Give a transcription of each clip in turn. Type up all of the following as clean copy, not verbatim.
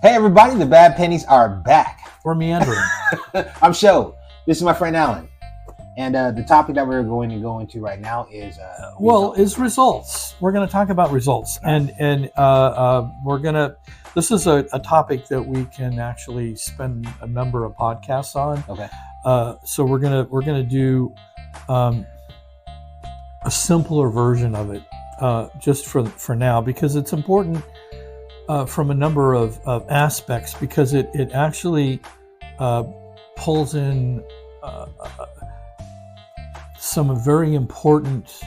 Hey everybody, the Bad Pennies are back. We're meandering. I'm Sho. This is my friend Alan. And the topic that we're going to go into right now is results. We're going to talk about results, and we're going to. This is a topic that we can actually spend a number of podcasts on. Okay. So we're gonna do a simpler version of it, just for now, because it's important from a number of aspects, because it actually pulls in some very important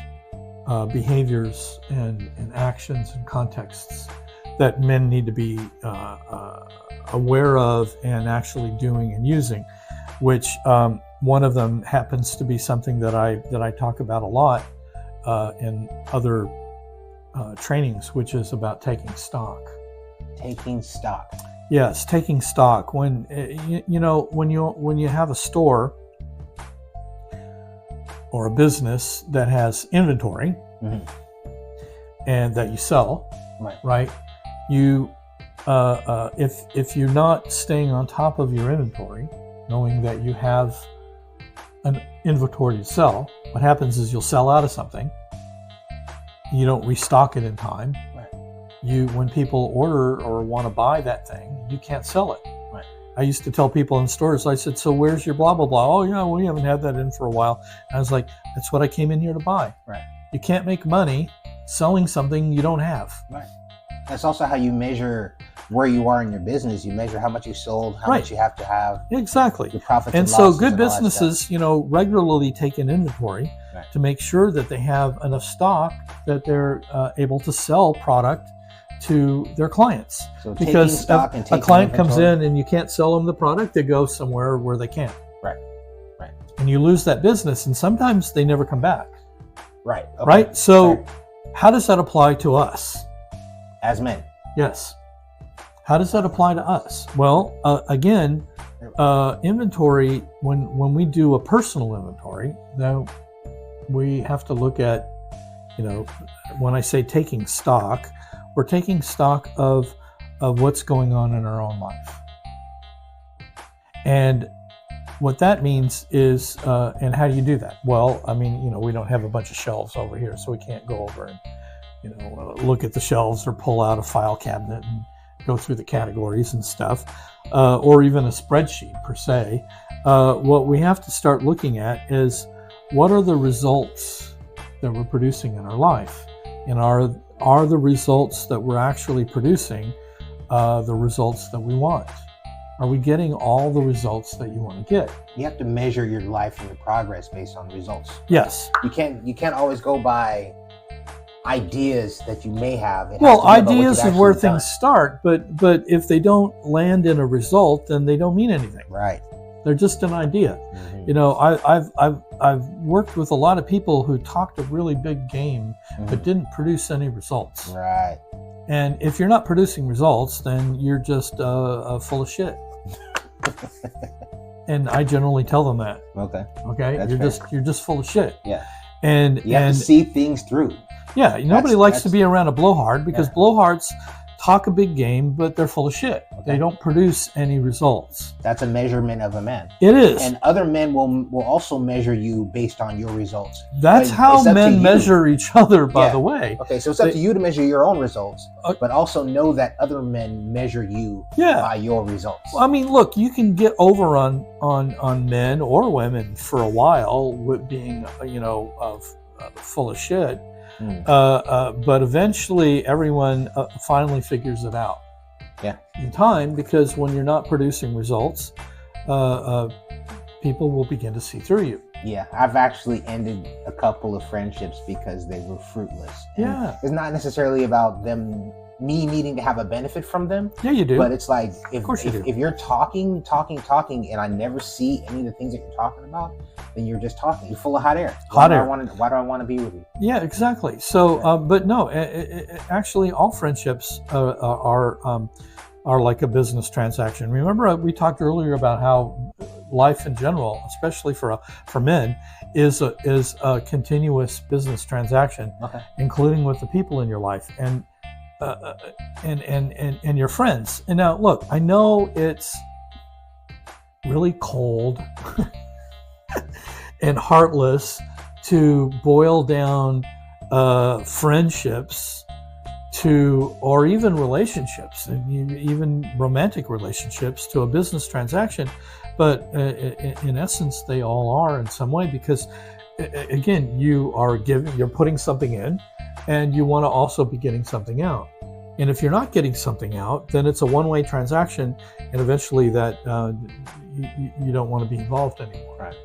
behaviors and actions and contexts that men need to be aware of and actually doing and using, which one of them happens to be something that I talk about a lot in other trainings, which is about taking stock. Taking stock. Yes, taking stock. When when you have a store or a business that has inventory, mm-hmm. and that you sell, right? You, if you're not staying on top of your inventory, knowing that you have an inventory to sell, what happens is you'll sell out of something. You don't restock it in time. When people order or want to buy that thing, you can't sell it. Right. I used to tell people in stores, I said, so where's your blah, blah, blah? Oh, yeah, we haven't had that in for a while. And I was like, that's what I came in here to buy. Right. You can't make money selling something you don't have. Right. That's also how you measure where you are in your business. You measure how much you sold, how much you have to have. Exactly. Your profits and and so losses good and all that businesses, stuff. Regularly take an inventory to make sure that they have enough stock that they're able to sell product to their clients. So because a client comes in and you can't sell them the product, they go somewhere where they can. Right. And you lose that business, and sometimes they never come back. Right. Okay. Right? So how does that apply to us? As men. Yes. How does that apply to us? Well, again, inventory, when we do a personal inventory, now we have to look at, when I say taking stock, we're taking stock of what's going on in our own life. And what that means is, and how do you do that? Well, we don't have a bunch of shelves over here, so we can't go over and, look at the shelves or pull out a file cabinet and go through the categories and stuff, or even a spreadsheet per se. What we have to start looking at is, what are the results that we're producing in our life? And are the results that we're actually producing the results that we want? Are we getting all the results that you want to get? You have to measure your life and your progress based on the results. Yes. You can't always go by ideas that you may have. Well, ideas is where things start, but if they don't land in a result, then they don't mean anything. Right. They're just an idea. Mm-hmm. I've worked with a lot of people who talked a really big game, mm-hmm. but didn't produce any results. Right. And if you're not producing results, then you're just full of shit. And I generally tell them that. Okay. You're just full of shit. Yeah. And you have to see things through. Yeah. Nobody likes to be around a blowhard, because blowhards talk a big game, but they're full of shit. They don't produce any results. That's a measurement of a man. It is. And other men will also measure you based on your results. That's how men measure each other, by the way. Okay, so it's up to you to measure your own results, but also know that other men measure you by your results. Well, look, you can get over on men or women for a while with being, full of shit. But eventually everyone finally figures it out. Yeah. In time, because when you're not producing results, people will begin to see through you. Yeah, I've actually ended a couple of friendships because they were fruitless. Yeah. It's not necessarily about me needing to have a benefit from them. Yeah, you do. But it's like, if you're talking, and I never see any of the things that you're talking about, then you're just talking. You're full of hot air. Why do I want to be with you? Yeah, exactly. So, but no, actually, all friendships are like a business transaction. Remember, we talked earlier about how life in general, especially for men, is a continuous business transaction, including with the people in your life. And and your friends. And now, look, I know it's really cold and heartless to boil down friendships to, or even relationships, and even romantic relationships, to a business transaction. But in essence, they all are in some way, because again, you're putting something in, and you want to also be getting something out. And if you're not getting something out, then it's a one-way transaction, and eventually that you don't want to be involved anymore. Right.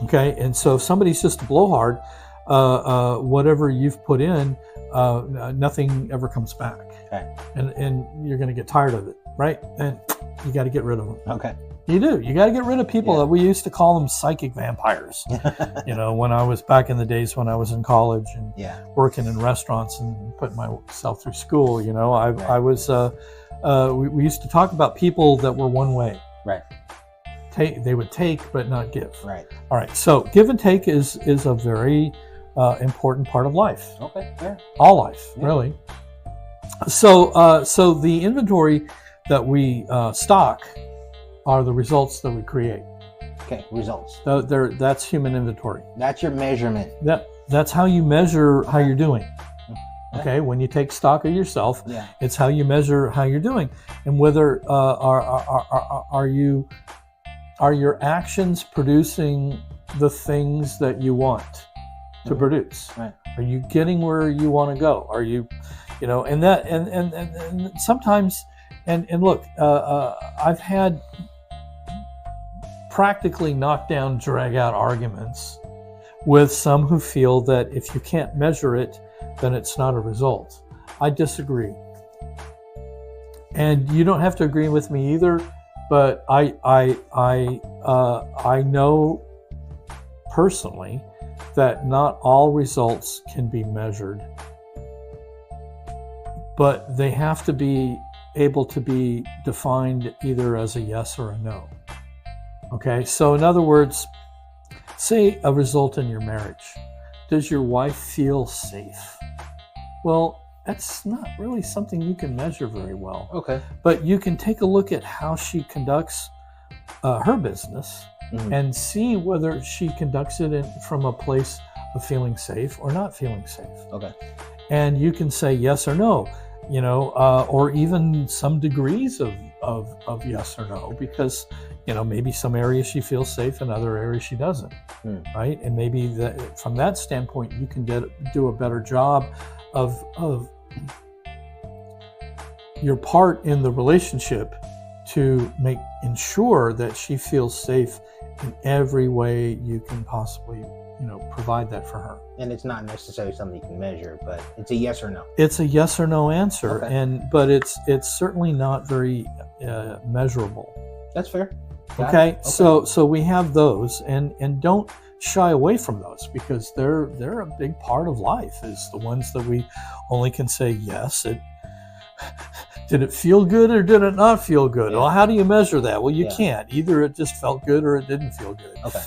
Okay. And so if somebody's just a blowhard, whatever you've put in, nothing ever comes back. Okay. And you're going to get tired of it, right? And you got to get rid of them. Okay. You do. You got to get rid of people that we used to call them psychic vampires. When I was back in the days when I was in college and working in restaurants and putting myself through school, I was, we used to talk about people that were one way. Right. They would take, but not give. Right. All right. So give and take is a very important part of life. Okay. Yeah. All life, really. So the inventory that we stock are the results that we create. Okay, results. That's human inventory. That's your measurement. That's how you measure how you're doing. Okay, when you take stock of yourself, it's how you measure how you're doing, and whether are your actions producing the things that you want to produce? Right. Are you getting where you want to go? Are you, and sometimes, and look, I've had practically knockdown, drag out arguments with some who feel that if you can't measure it, then it's not a result. I disagree. And you don't have to agree with me either, but I know personally that not all results can be measured, but they have to be able to be defined either as a yes or a no. Okay, so in other words, say a result in your marriage. Does your wife feel safe? Well, that's not really something you can measure very well. Okay. But you can take a look at how she conducts her business and see whether she conducts it from a place of feeling safe or not feeling safe. Okay. And you can say yes or no, or even some degrees of yes or no, because maybe some areas she feels safe and other areas she doesn't, right? And maybe from that standpoint, you can do a better job of your part in the relationship to ensure that she feels safe in every way you can possibly, provide that for her. And it's not necessarily something you can measure, but it's a yes or no. It's a yes or no answer, okay. But it's certainly not very measurable. That's fair. Okay, so we have those, and don't shy away from those, because they're a big part of life. Is the ones that we only can say yes. Did it feel good or did it not feel good? Yeah. Well, how do you measure that? Well, you can't. Either it just felt good or it didn't feel good. Okay.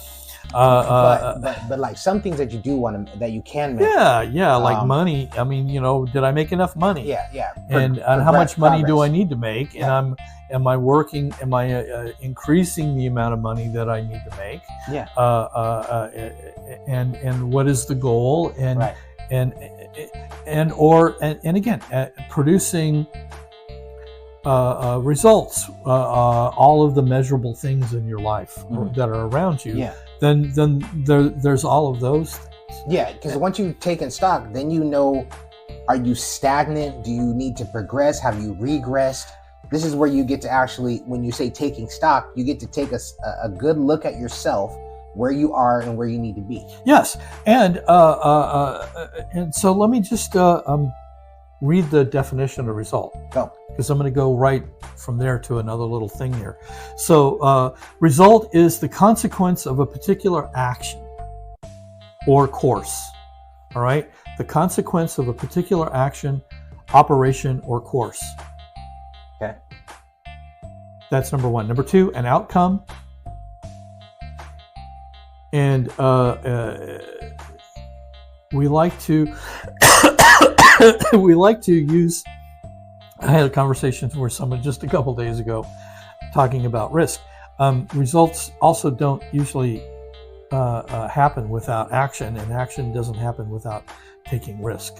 But like some things that you do want to, that you can measure. Yeah, like money. I mean, did I make enough money? Yeah. And how much money do I need to make? Yeah. And am I increasing the amount of money that I need to make? Yeah. And what is the goal? And right. and again, producing results, all of the measurable things in your life that are around you. Yeah. Then there's all of those things. Yeah, because once you've taken stock, then are you stagnant? Do you need to progress? Have you regressed? This is where you get to actually, when you say taking stock, you get to take a good look at yourself, where you are and where you need to be. Yes, and so let me just read the definition of result. Go. Because I'm going to go right from there to another little thing here. So result is the consequence of a particular action or course. All right? The consequence of a particular action, operation, or course. Okay. That's number one. Number two, an outcome. And we like to use I had a conversation with someone just a couple days ago talking about risk. Results also don't usually happen without action, and action doesn't happen without taking risk.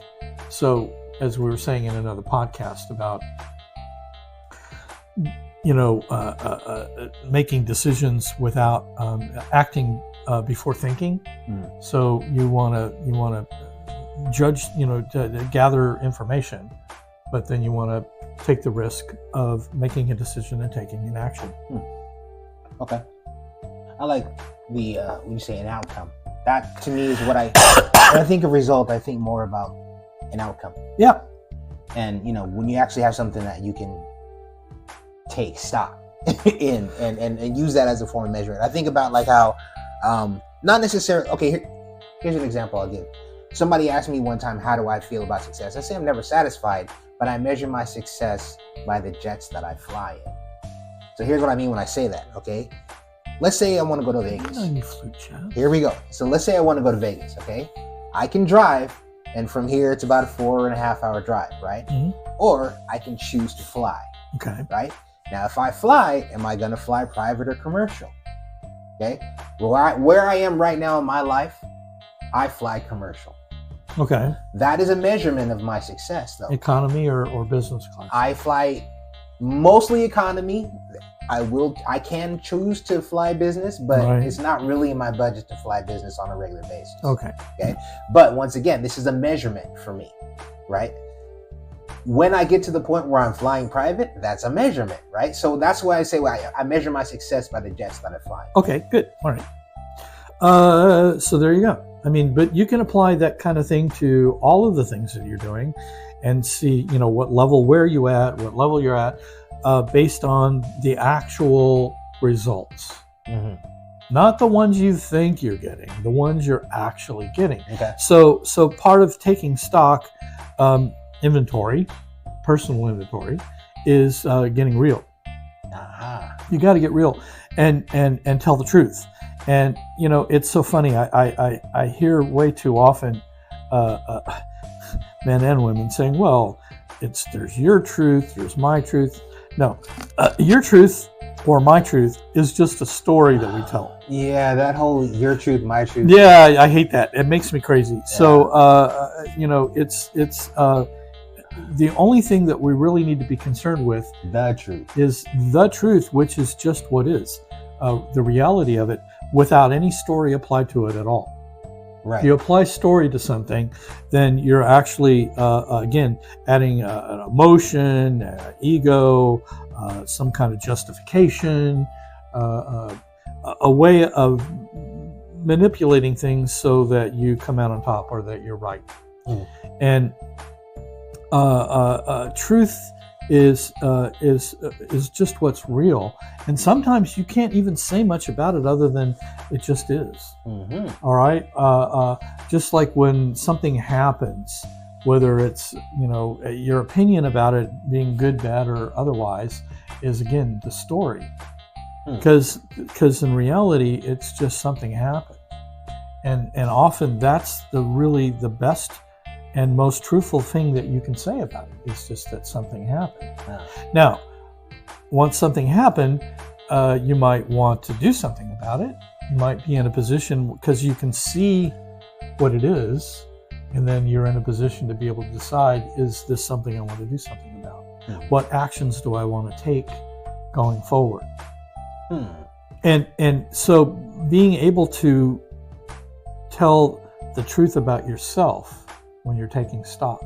So, as we were saying in another podcast about, making decisions without acting before thinking. So you want to judge, to gather information, but then you want to take the risk of making a decision and taking an action. Okay. I like the when you say an outcome. That to me is what when I think of result, I think more about an outcome. Yeah. And when you actually have something that you can take stock in and use that as a form of measurement. I think about like how not necessarily here's an example I'll give. Somebody asked me one time, how do I feel about success? I say I'm never satisfied, but I measure my success by the jets that I fly in. So here's what I mean when I say that, okay? Let's say I want to go to Vegas. Here we go. So let's say I want to go to Vegas, okay? I can drive, and from here it's about a 4.5 hour drive, right? Mm-hmm. Or I can choose to fly. Okay. Right? Now, if I fly, am I going to fly private or commercial? Okay. Where I am right now in my life, I fly commercial. Okay. That is a measurement of my success, though. Economy or business class? I fly mostly economy. I can choose to fly business, but It's not really in my budget to fly business on a regular basis. Okay. But once again, this is a measurement for me, right? When I get to the point where I'm flying private, that's a measurement, right? So that's why I say I measure my success by the jets that I fly. Okay, good. All right. So there you go. I mean, but you can apply that kind of thing to all of the things that you're doing and see, what level you're at, based on the actual results. Mm-hmm. Not the ones you think you're getting, the ones you're actually getting. Okay. So part of taking stock, inventory, personal inventory, is getting real. You got to get real and tell the truth. And it's so funny. I hear way too often men and women saying, "Well, there's your truth, there's my truth." No, your truth or my truth is just a story that we tell. Yeah, that whole your truth, my truth. Yeah, I hate that. It makes me crazy. Yeah. So it's the only thing that we really need to be concerned with is the truth, which is just what is, the reality of it, without any story applied to it at all. Right. If you apply story to something, then you're actually, again, adding an emotion, ego, some kind of justification, a way of manipulating things so that you come out on top or that you're right. And truth is just what's real, and sometimes you can't even say much about it other than it just is. Mm-hmm. All right, just like when something happens, whether it's your opinion about it being good, bad, or otherwise, is again the story, because in reality it's just something happened, and often that's the best and most truthful thing that you can say about it is just that something happened. Now, once something happened, you might want to do something about it. You might be in a position, because you can see what it is, and then you're in a position to be able to decide, is this something I want to do something about? What actions do I want to take going forward? And so being able to tell the truth about yourself when you're taking stock,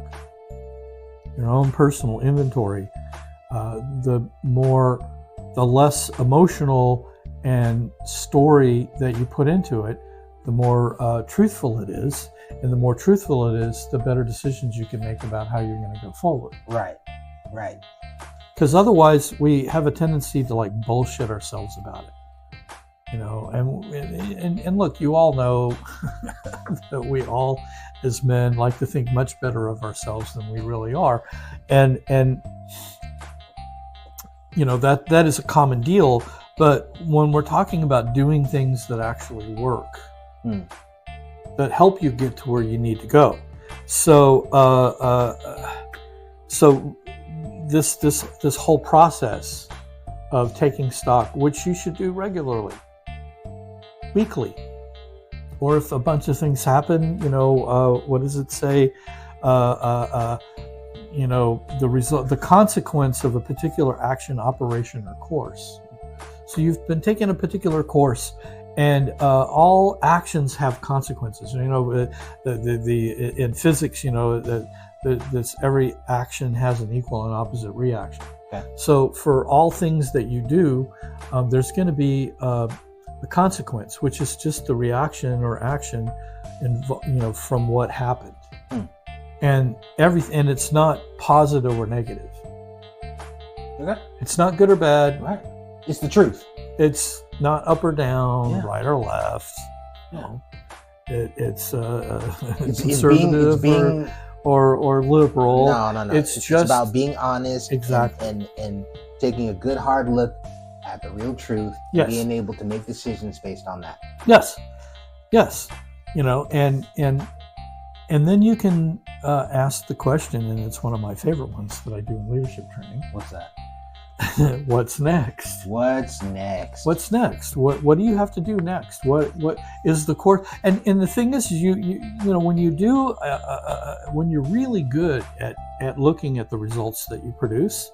your own personal inventory, the less emotional and story that you put into it, the more truthful it is. And the more truthful it is, the better decisions you can make about how you're going to go forward. Right. Because otherwise we have a tendency to bullshit ourselves about it. And look, you all know that we all, as men, like to think much better of ourselves than we really are, and that is a common deal. But when we're talking about doing things that actually work, that help you get to where you need to go, so this whole process of taking stock, which you should do regularly, weekly, or if a bunch of things happen, what does it say? The result, the consequence of a particular action, operation, or course. So you've been taking a particular course, and all actions have consequences. In physics, this every action has an equal and opposite reaction. Okay. So for all things that you do, there's going to be a consequence, which is just the reaction or action, from what happened. And it's not positive or negative. Okay. It's not good or bad. Right. It's the truth. It's not up or down, Yeah. right or left. Yeah. It's It's conservative being or liberal. No. It's just just about being honest. Exactly. And taking a good hard look at the real truth. Yes. Being able to make decisions based on that. Yes. And then you can ask the question, and it's one of my favorite ones that I do in leadership training. What's that? What's next? What's next? What's next? What do you have to do next? What is the course? And the thing is, you when you do when you're really good at looking at the results that you produce,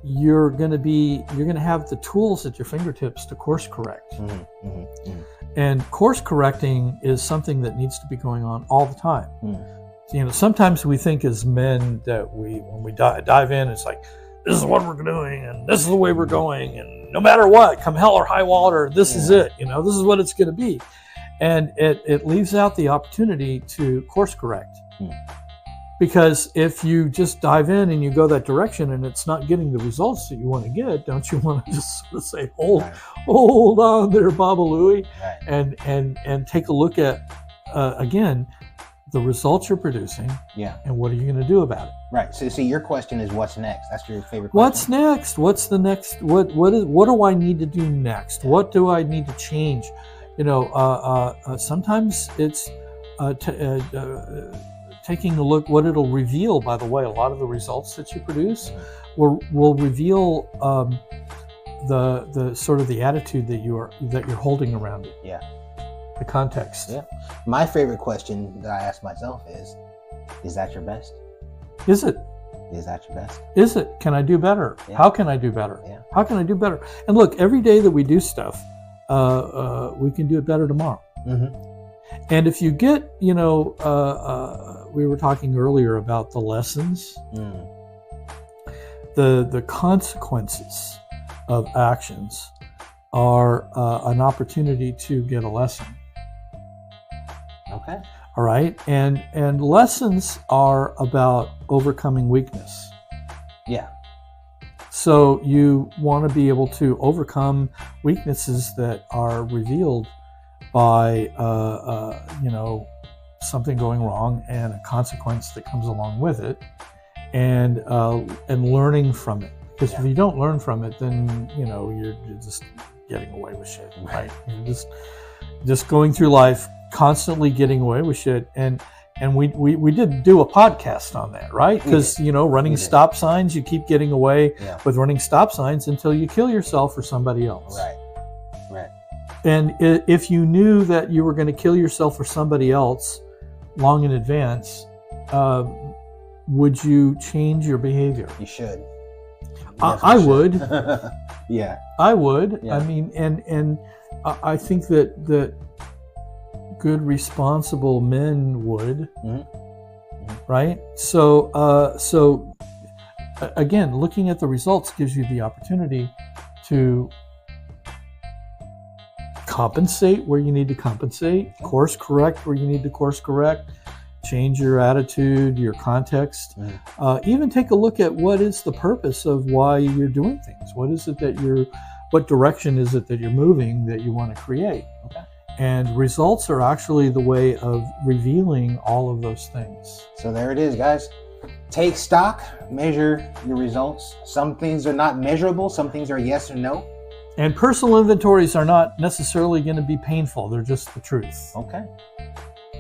you're going to have the tools at your fingertips to course correct. And course correcting is something that needs to be going on all the time. Sometimes we think as men that when we dive in, it's like, this is what we're doing, and this is the way we're going, and no matter what, come hell or high water, this is it. This is what it's going to be. And it leaves out the opportunity to course correct. Because if you just dive in and you go that direction and it's not getting the results that you want to get, don't you want to just sort of say, hold on there, Baba Louie, Right. and take a look at, again, the results you're producing, and what are you going to do about it? Right. So your question is, what's next? That's your favorite question. What's next? What's the next? What do I need to do next? What do I need to change? Sometimes it's taking a look. What it'll reveal, by the way, a lot of the results that you produce will reveal the sort of the attitude that you're holding around it. Yeah. The context. Yeah. My favorite question that I ask myself is that your best? Is it? Is that your best? Is it? Can I do better? Yeah. How can I do better? Yeah. How can I do better? And look, every day that we do stuff, we can do it better tomorrow. And if you get, we were talking earlier about the lessons, the consequences of actions are an opportunity to get a lesson. Okay. All right. And lessons are about overcoming weakness. Yeah. So you want to be able to overcome weaknesses that are revealed by, something going wrong and a consequence that comes along with it, and learning from it. Because if you don't learn from it, then you're just getting away with shit, right? You're just going through life constantly getting away with shit. And we did do a podcast on that, right? Because running stop signs, you keep getting away with running stop signs until you kill yourself or somebody else. Right. And if you knew that you were going to kill yourself or somebody else long in advance, would you change your behavior? You should. I would. Yeah. I would. Yeah. I mean, and I think that good, responsible men would. Right? So again, looking at the results gives you the opportunity to compensate where you need to compensate, course correct where you need to course correct, change your attitude, your context, even take a look at what is the purpose of why you're doing things. What is it what direction is it that you're moving that you want to create? Okay. And results are actually the way of revealing all of those things. So there it is, guys. Take stock, measure your results. Some things are not measurable. Some things are yes or no. And personal inventories are not necessarily going to be painful. They're just the truth. Okay.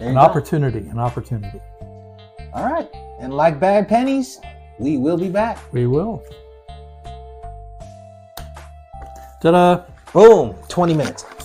An opportunity. All right. And like bad pennies, we will be back. We will. Ta-da! Boom, 20 minutes.